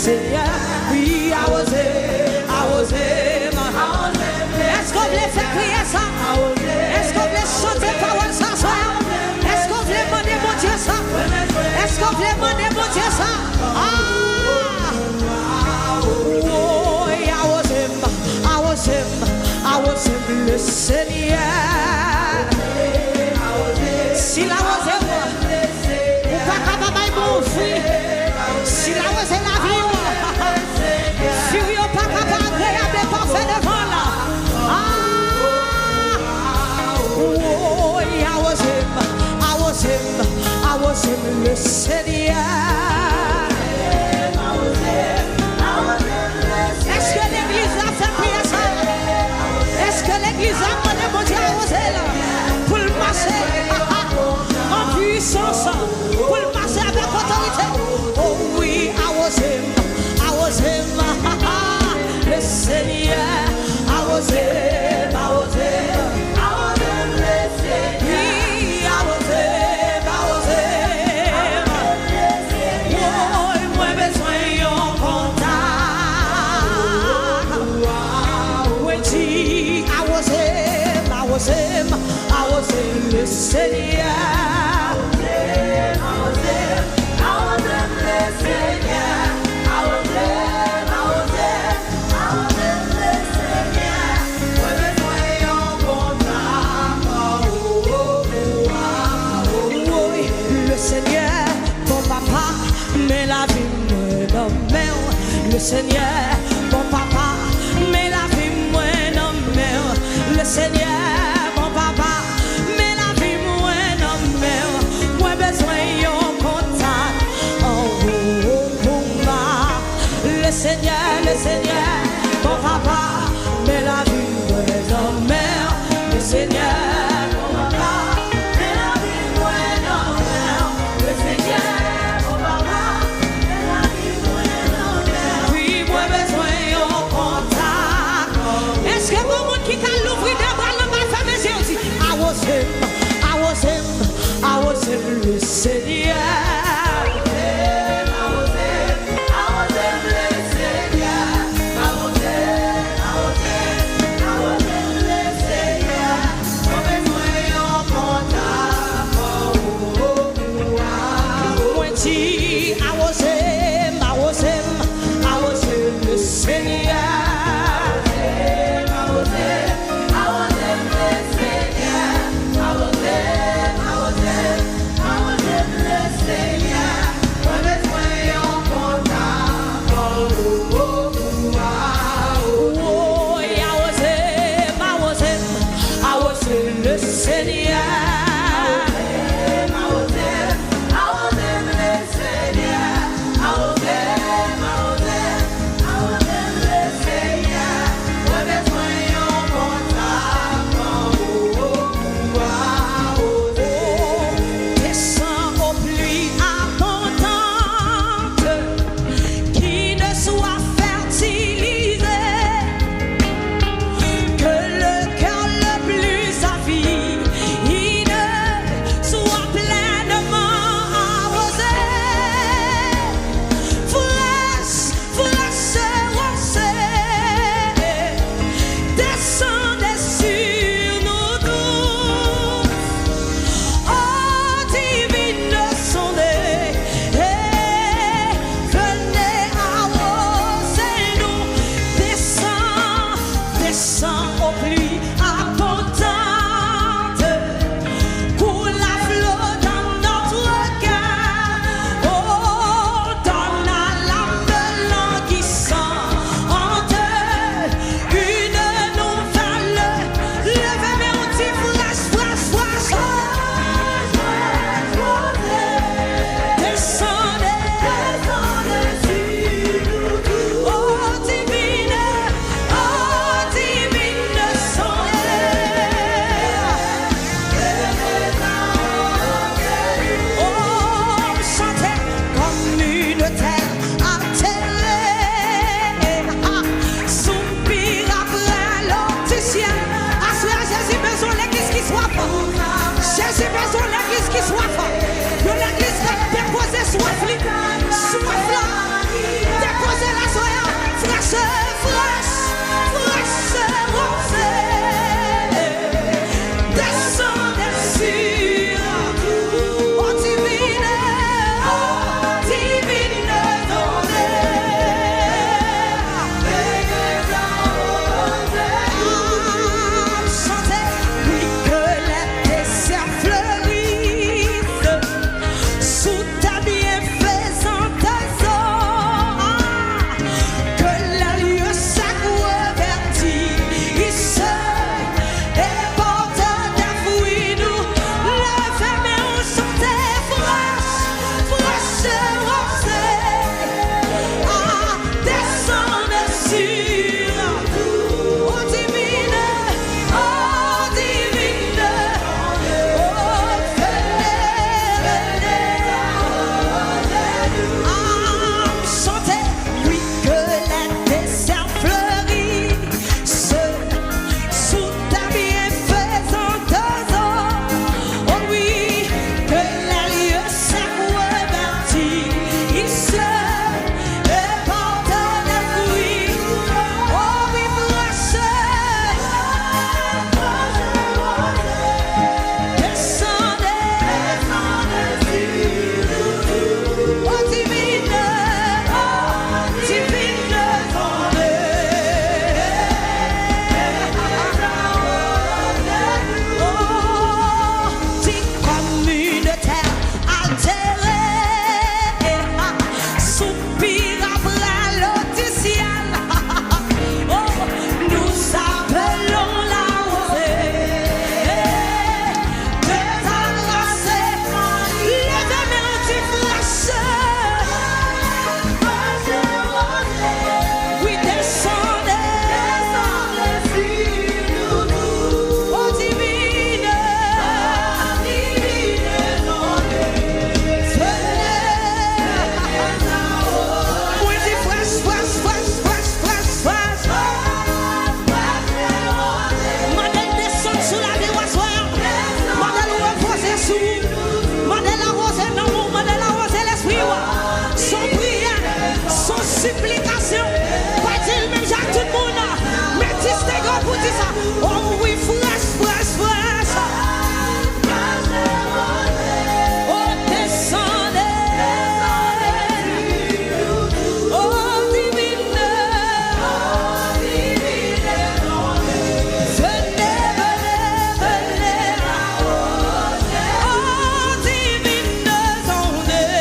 Seigneur. Oui, I was him. Est-ce qu'on voulait faire crier ça? Est-ce qu'on voulait chanter parole ça? Est-ce qu'on voulait demander mon Dieu ça? Est-ce qu'on voulait demander mon Dieu ça? Oh, I was him, le Seigneur. Si la was him, ou pas capable de m'offrir. Si la was him, la vie, si oui, ou pas capable d'agréable parfait devant là. Oh, I was him, le Seigneur. Est-ce que l'église a fait prier ça? Est-ce que l'église a demandé mon Dieu à oser là? Pour le marcher en puissance, pour le marcher avec autorité. Oh oui, I was him, le Seigneur. I was him, le Seigneur. Oui, I was him. Oh, moi besoin d'un contact. When I was him, le Seigneur. Le Seigneur, mon papa, mais la vie me donne. Le Seigneur, mon papa, mais la vie me donne. Le Seigneur, mon papa, mais la vie me donne. Moi besoin d'un contact. Le Seigneur, mon papa, mais la vie me donne. Le Seigneur. Oui, moi, supplication. Pas dire même Jacques tout le monde. Mais tu t'es grand pour dire ça. Oh oui, fresh, fresh, fresh. Oh, descendez. Oh, divine. Venez, venez, venez. Oh, divine ondée.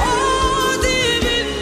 Oh, divine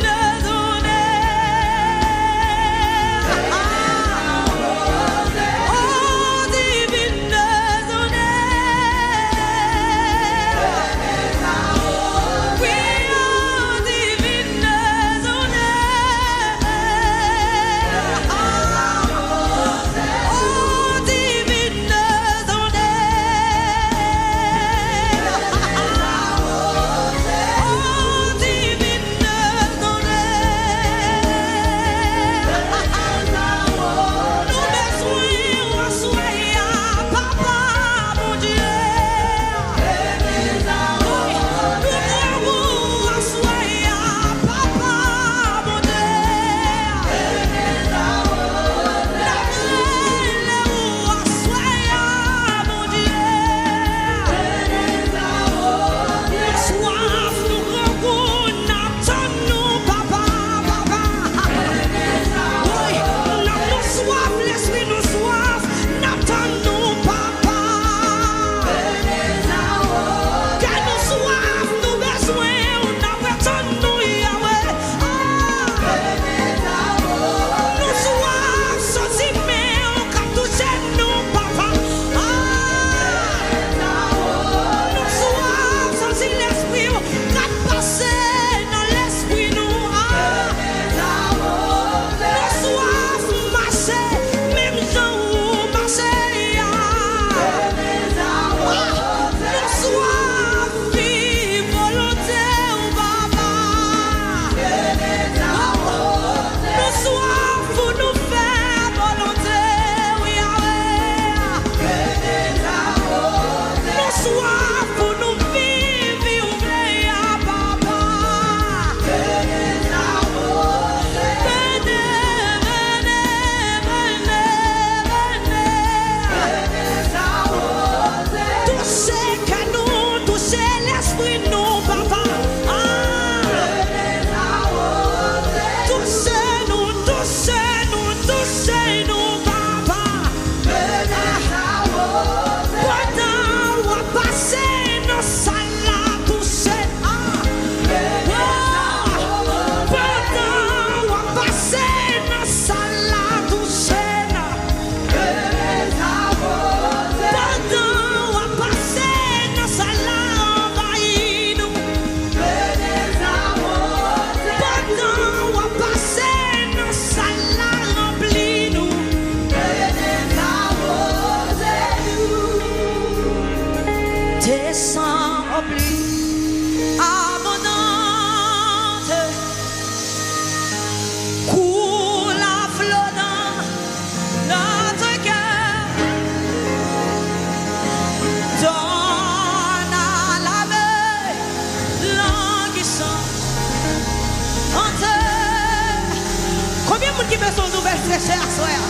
qui veut son nouvelle fraîcheur, soeur.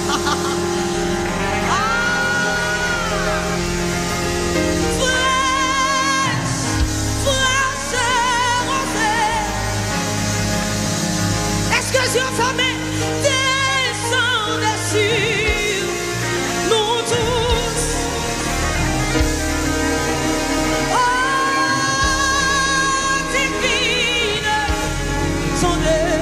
Est-ce que Dieu fermé descend sur nous tous? Oh, divine, son Dieu.